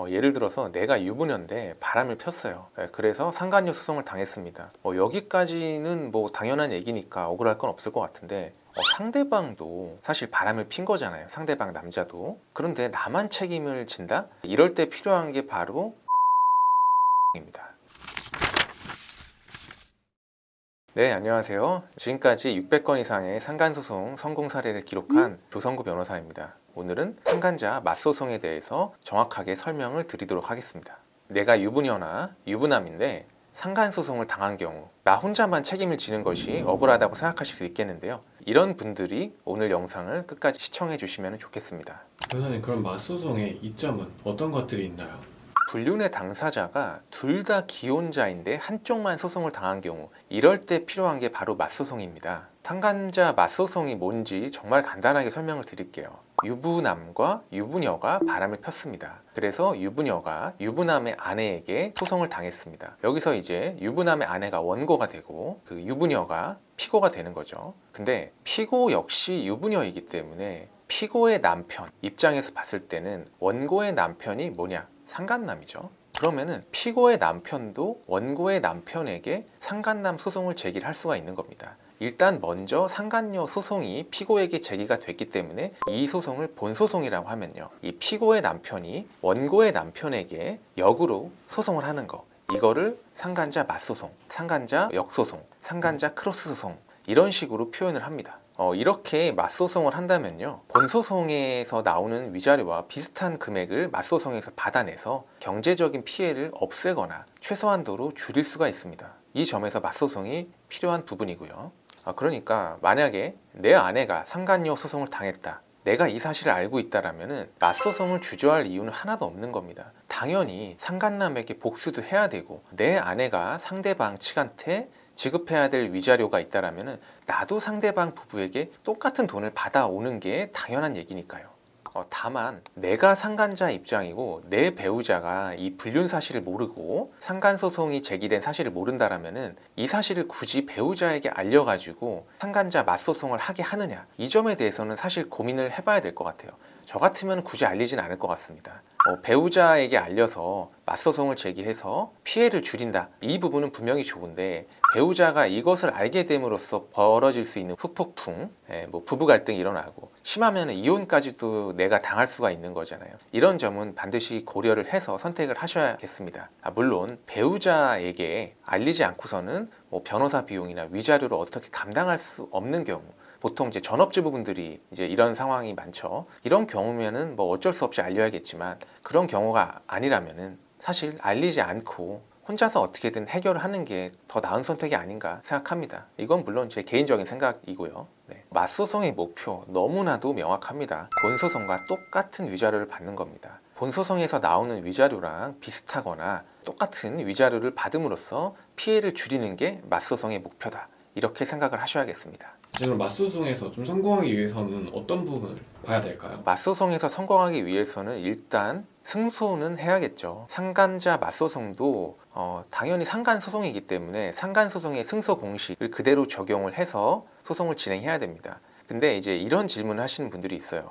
예를 들어서 내가 유부녀인데 바람을 폈어요. 그래서 상간녀 소송을 당했습니다. 여기까지는 뭐 당연한 얘기니까 억울할 건 없을 것 같은데 상대방도 사실 바람을 핀 거잖아요. 상대방 남자도. 그런데 나만 책임을 진다? 이럴 때 필요한 게 바로 입니다. 네, 안녕하세요. 지금까지 600건 이상의 상간소송 성공 사례를 기록한 조성구 변호사입니다. 오늘은 상간자 맞소송에 대해서 정확하게 설명을 드리도록 하겠습니다. 내가 유부녀나 유부남인데 상간소송을 당한 경우 나 혼자만 책임을 지는 것이 억울하다고 생각하실 수 있겠는데요. 이런 분들이 오늘 영상을 끝까지 시청해 주시면 좋겠습니다. 변호사님, 그럼 맞소송의 이점은 어떤 것들이 있나요? 불륜의 당사자가 둘 다 기혼자인데 한쪽만 소송을 당한 경우 이럴 때 필요한 게 바로 맞소송입니다. 상간자 맞소송이 뭔지 정말 간단하게 설명을 드릴게요. 유부남과 유부녀가 바람을 폈습니다. 그래서 유부녀가 유부남의 아내에게 소송을 당했습니다. 여기서 이제 유부남의 아내가 원고가 되고 그 유부녀가 피고가 되는 거죠. 근데 피고 역시 유부녀이기 때문에 피고의 남편 입장에서 봤을 때는 원고의 남편이 뭐냐? 상간남이죠. 그러면은 피고의 남편도 원고의 남편에게 상간남 소송을 제기를 할 수가 있는 겁니다. 일단 먼저 상간녀 소송이 피고에게 제기가 됐기 때문에 이 소송을 본소송이라고 하면요, 이 피고의 남편이 원고의 남편에게 역으로 소송을 하는 거, 이거를 상간자 맞소송, 상간자 역소송, 상간자 크로스 소송 이런 식으로 표현을 합니다. 이렇게 맞소송을 한다면요, 본소송에서 나오는 위자료와 비슷한 금액을 맞소송에서 받아내서 경제적인 피해를 없애거나 최소한도로 줄일 수가 있습니다. 이 점에서 맞소송이 필요한 부분이고요. 그러니까 만약에 내 아내가 상간녀 소송을 당했다, 내가 이 사실을 알고 있다라면은 맞소송을 주저할 이유는 하나도 없는 겁니다. 당연히 상간남에게 복수도 해야 되고 내 아내가 상대방 측한테 지급해야 될 위자료가 있다라면은 나도 상대방 부부에게 똑같은 돈을 받아오는 게 당연한 얘기니까요. 다만 내가 상간자 입장이고 내 배우자가 이 불륜 사실을 모르고 상간소송이 제기된 사실을 모른다라면은 이 사실을 굳이 배우자에게 알려가지고 상간자 맞소송을 하게 하느냐, 이 점에 대해서는 사실 고민을 해봐야 될 것 같아요. 저 같으면 굳이 알리진 않을 것 같습니다. 배우자에게 알려서 맞소송을 제기해서 피해를 줄인다, 이 부분은 분명히 좋은데 배우자가 이것을 알게 됨으로써 벌어질 수 있는 후폭풍, 뭐 부부 갈등이 일어나고 심하면 이혼까지도 내가 당할 수가 있는 거잖아요. 이런 점은 반드시 고려를 해서 선택을 하셔야겠습니다. 물론 배우자에게 알리지 않고서는 뭐 변호사 비용이나 위자료를 어떻게 감당할 수 없는 경우, 보통 이제 전업주부분들이 이제 이런 상황이 많죠. 이런 경우면은 뭐 어쩔 수 없이 알려야겠지만, 그런 경우가 아니라면은 사실 알리지 않고 혼자서 어떻게든 해결을 하는 게 더 나은 선택이 아닌가 생각합니다. 이건 물론 제 개인적인 생각이고요. 맞소송의 목표 너무나도 명확합니다. 본소송과 똑같은 위자료를 받는 겁니다. 본소송에서 나오는 위자료랑 비슷하거나 똑같은 위자료를 받음으로써 피해를 줄이는 게 맞소송의 목표다, 이렇게 생각을 하셔야겠습니다. 그럼 맞소송에서 좀 성공하기 위해서는 어떤 부분을 봐야 될까요? 맞소송에서 성공하기 위해서는 일단 승소는 해야겠죠. 상간자 맞소송도 당연히 상간소송이기 때문에 상간소송의 승소 공식을 그대로 적용을 해서 소송을 진행해야 됩니다. 근데 이제 이런 질문을 하시는 분들이 있어요.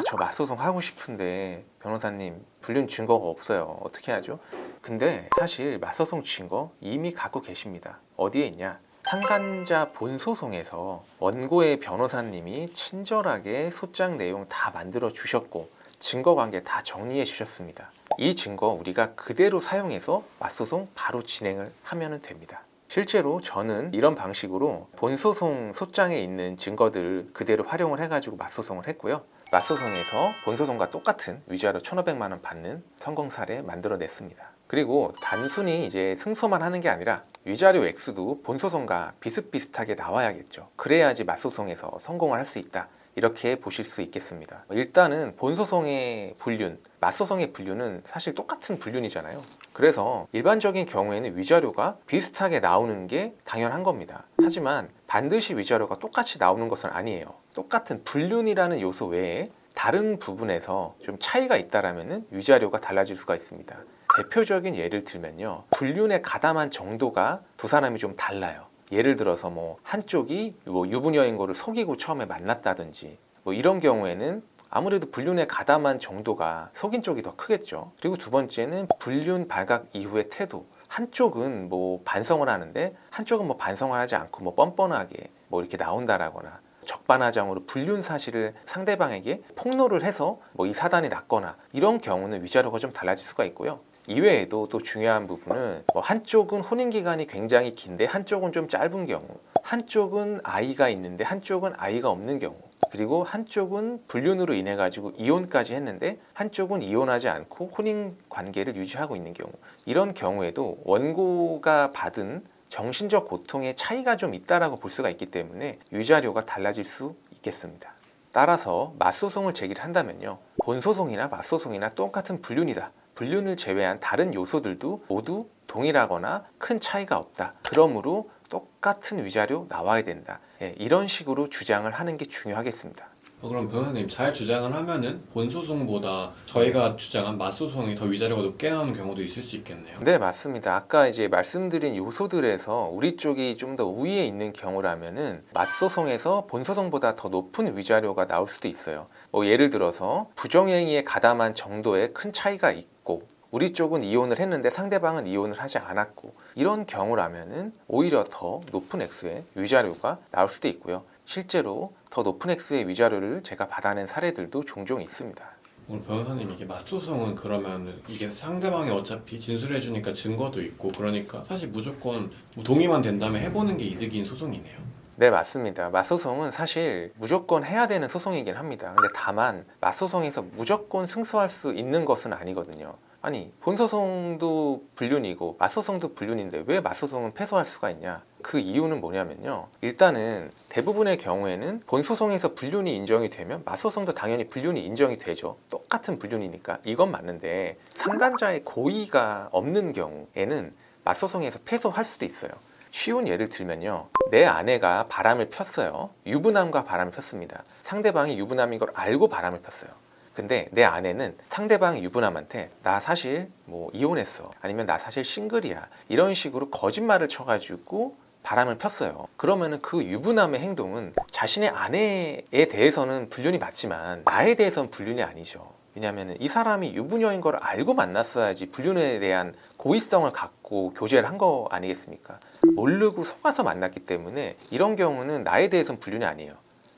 저 맞소송 하고 싶은데 변호사님 불륜 증거가 없어요. 어떻게 하죠? 근데 사실 맞소송 증거 이미 갖고 계십니다. 어디에 있냐? 상간자 본소송에서 원고의 변호사님이 친절하게 소장 내용 다 만들어 주셨고 증거관계 다 정리해 주셨습니다. 이 증거 우리가 그대로 사용해서 맞소송 바로 진행을 하면 됩니다. 실제로 저는 이런 방식으로 본소송 소장에 있는 증거들을 그대로 활용을 해가지고 맞소송을 했고요. 맞소송에서 본소송과 똑같은 위자료 1,500만 원 받는 성공 사례 만들어냈습니다. 그리고 단순히 이제 승소만 하는 게 아니라 위자료 액수도 본소송과 비슷비슷하게 나와야겠죠. 그래야지 맞소송에서 성공을 할 수 있다, 이렇게 보실 수 있겠습니다. 일단은 본소송의 불륜, 맞소송의 불륜은 사실 똑같은 불륜이잖아요. 그래서 일반적인 경우에는 위자료가 비슷하게 나오는 게 당연한 겁니다. 하지만 반드시 위자료가 똑같이 나오는 것은 아니에요. 똑같은 불륜이라는 요소 외에 다른 부분에서 좀 차이가 있다라면 위자료가 달라질 수가 있습니다. 대표적인 예를 들면요, 불륜에 가담한 정도가 두 사람이 좀 달라요. 예를 들어서 뭐 한쪽이 유부녀인 거를 속이고 처음에 만났다든지 뭐 이런 경우에는 아무래도 불륜에 가담한 정도가 속인 쪽이 더 크겠죠. 그리고 두 번째는 불륜 발각 이후의 태도. 한쪽은 뭐 반성을 하는데 한쪽은 뭐 반성을 하지 않고 뭐 뻔뻔하게 뭐 이렇게 나온다라거나, 적반하장으로 불륜 사실을 상대방에게 폭로를 해서 뭐 이 사단이 났거나, 이런 경우는 위자료가 좀 달라질 수가 있고요. 이외에도 또 중요한 부분은 뭐 한쪽은 혼인 기간이 굉장히 긴데 한쪽은 좀 짧은 경우, 한쪽은 아이가 있는데 한쪽은 아이가 없는 경우, 그리고 한쪽은 불륜으로 인해 가지고 이혼까지 했는데 한쪽은 이혼하지 않고 혼인 관계를 유지하고 있는 경우, 이런 경우에도 원고가 받은 정신적 고통의 차이가 좀 있다라고 볼 수가 있기 때문에 위자료가 달라질 수 있겠습니다. 따라서 맞소송을 제기를 한다면요, 본소송이나 맞소송이나 똑같은 불륜이다, 불륜을 제외한 다른 요소들도 모두 동일하거나 큰 차이가 없다, 그러므로 똑같은 위자료 나와야 된다, 이런 식으로 주장을 하는 게 중요하겠습니다. 그럼 변호사님, 잘 주장을 하면은 본소송보다 저희가 주장한 맞소송이 더 위자료가 높게 나오는 경우도 있을 수 있겠네요. 네, 맞습니다. 아까 이제 말씀드린 요소들에서 우리 쪽이 좀 더 우위에 있는 경우라면은 맞소송에서 본소송보다 더 높은 위자료가 나올 수도 있어요. 뭐 예를 들어서 부정행위에 가담한 정도에 큰 차이가 있고, 우리 쪽은 이혼을 했는데 상대방은 이혼을 하지 않았고, 이런 경우라면은 오히려 더 높은 액수의 위자료가 나올 수도 있고요. 실제로 더 높은 액수의 위자료를 제가 받아낸 사례들도 종종 있습니다. 오늘 변호사님, 이게 맞소송은 그러면 이게 상대방이 어차피 진술해주니까 증거도 있고 그러니까 사실 무조건 뭐 동의만 된다면 해보는 게 이득인 소송이네요. 네, 맞습니다. 맞소송은 사실 무조건 해야 되는 소송이긴 합니다. 근데 다만 맞소송에서 무조건 승소할 수 있는 것은 아니거든요. 아니, 본소송도 불륜이고 맞소송도 불륜인데 왜 맞소송은 패소할 수가 있냐? 그 이유는 뭐냐면요, 일단은 대부분의 경우에는 본소송에서 불륜이 인정이 되면 맞소송도 당연히 불륜이 인정이 되죠. 똑같은 불륜이니까. 이건 맞는데 상간자의 고의가 없는 경우에는 맞소송에서 패소할 수도 있어요. 쉬운 예를 들면요, 내 아내가 바람을 폈어요. 유부남과 바람을 폈습니다. 상대방이 유부남인 걸 알고 바람을 폈어요. 근데 내 아내는 상대방 유부남한테 나 사실 뭐 이혼했어, 아니면 나 사실 싱글이야, 이런 식으로 거짓말을 쳐가지고 바람을 폈어요. 그러면은 그 유부남의 행동은 자신의 아내에 대해서는 불륜이 맞지만 나에 대해서는 불륜이 아니죠. 왜냐하면 이 사람이 유부녀인 걸 알고 만났어야지 불륜에 대한 고의성을 갖고 교제를 한 거 아니겠습니까? 모르고 속아서 만났기 때문에 이런 경우는 나에 대해서는 불륜이 아니에요.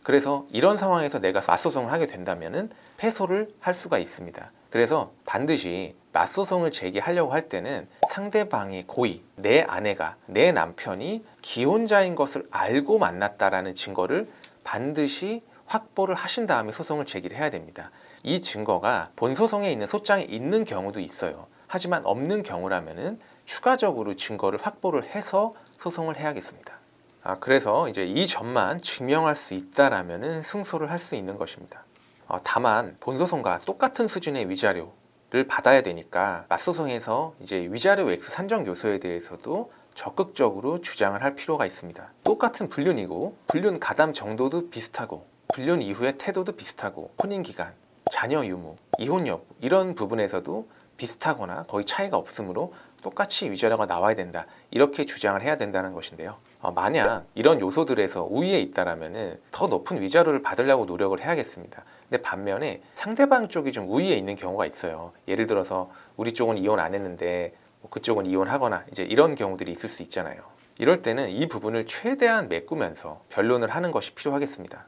그래서 이런 상황에서 내가 맞소송을 하게 된다면은 패소를 할 수가 있습니다. 그래서 반드시 맞소송을 제기하려고 할 때는 상대방의 고의, 내 아내가, 내 남편이 기혼자인 것을 알고 만났다라는 증거를 반드시 확보를 하신 다음에 소송을 제기를 해야 됩니다. 이 증거가 본소송에 있는 소장에 있는 경우도 있어요. 하지만 없는 경우라면은 추가적으로 증거를 확보를 해서 소송을 해야겠습니다. 그래서 이제 이 점만 증명할 수 있다라면은 승소를 할 수 있는 것입니다. 다만 본소송과 똑같은 수준의 위자료를 받아야 되니까 맞소송에서 이제 위자료 액수 산정 요소에 대해서도 적극적으로 주장을 할 필요가 있습니다. 똑같은 불륜이고 불륜 가담 정도도 비슷하고 불륜 이후의 태도도 비슷하고 혼인 기간, 자녀 유무, 이혼 여부, 이런 부분에서도 비슷하거나 거의 차이가 없으므로 똑같이 위자료가 나와야 된다, 이렇게 주장을 해야 된다는 것인데요. 만약 이런 요소들에서 우위에 있다라면은 더 높은 위자료를 받으려고 노력을 해야겠습니다. 근데 반면에 상대방 쪽이 좀 우위에 있는 경우가 있어요. 예를 들어서 우리 쪽은 이혼 안 했는데 뭐 그쪽은 이혼하거나 이제 이런 경우들이 있을 수 있잖아요. 이럴 때는 이 부분을 최대한 메꾸면서 변론을 하는 것이 필요하겠습니다.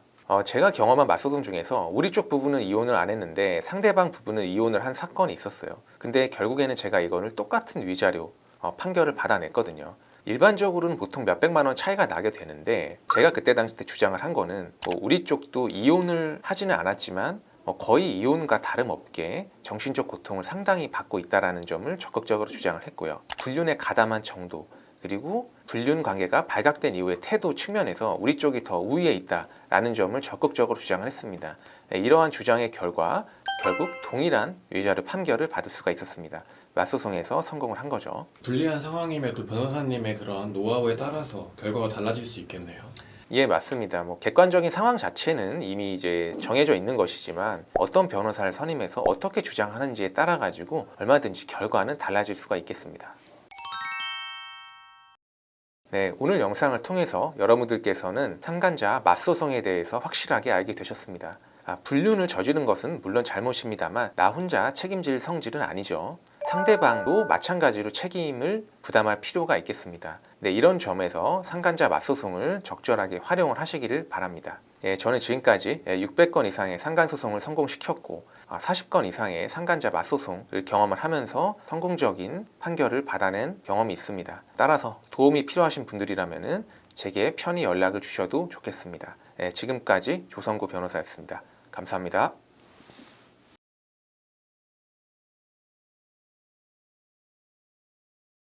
제가 경험한 맞소송 중에서 우리 쪽 부분은 이혼을 안 했는데 상대방 부분은 이혼을 한 사건이 있었어요. 근데 결국에는 제가 이거를 똑같은 위자료 판결을 받아냈거든요. 일반적으로는 보통 몇백만 원 차이가 나게 되는데 제가 그때 당시 때 주장을 한 거는 뭐 우리 쪽도 이혼을 하지는 않았지만 거의 이혼과 다름없게 정신적 고통을 상당히 받고 있다는 점을 적극적으로 주장을 했고요. 불륜에 가담한 정도, 그리고 불륜 관계가 발각된 이후의 태도 측면에서 우리 쪽이 더 우위에 있다라는 점을 적극적으로 주장을 했습니다. 이러한 주장의 결과 결국 동일한 위자료 판결을 받을 수가 있었습니다. 맞소송에서 성공을 한 거죠. 불리한 상황임에도 변호사님의 그런 노하우에 따라서 결과가 달라질 수 있겠네요. 예, 맞습니다. 뭐 객관적인 상황 자체는 이미 이제 정해져 있는 것이지만 어떤 변호사를 선임해서 어떻게 주장하는지에 따라 가지고 얼마든지 결과는 달라질 수가 있겠습니다. 네, 오늘 영상을 통해서 여러분들께서는 상간자 맞소송에 대해서 확실하게 알게 되셨습니다. 불륜을 저지른 것은 물론 잘못입니다만 나 혼자 책임질 성질은 아니죠. 상대방도 마찬가지로 책임을 부담할 필요가 있겠습니다. 네, 이런 점에서 상간자 맞소송을 적절하게 활용을 하시기를 바랍니다. 저는 지금까지 600건 이상의 상간소송을 성공시켰고 40건 이상의 상간자 맞소송을 경험을 하면서 성공적인 판결을 받아낸 경험이 있습니다. 따라서 도움이 필요하신 분들이라면 제게 편히 연락을 주셔도 좋겠습니다. 지금까지 조성구 변호사였습니다. 감사합니다.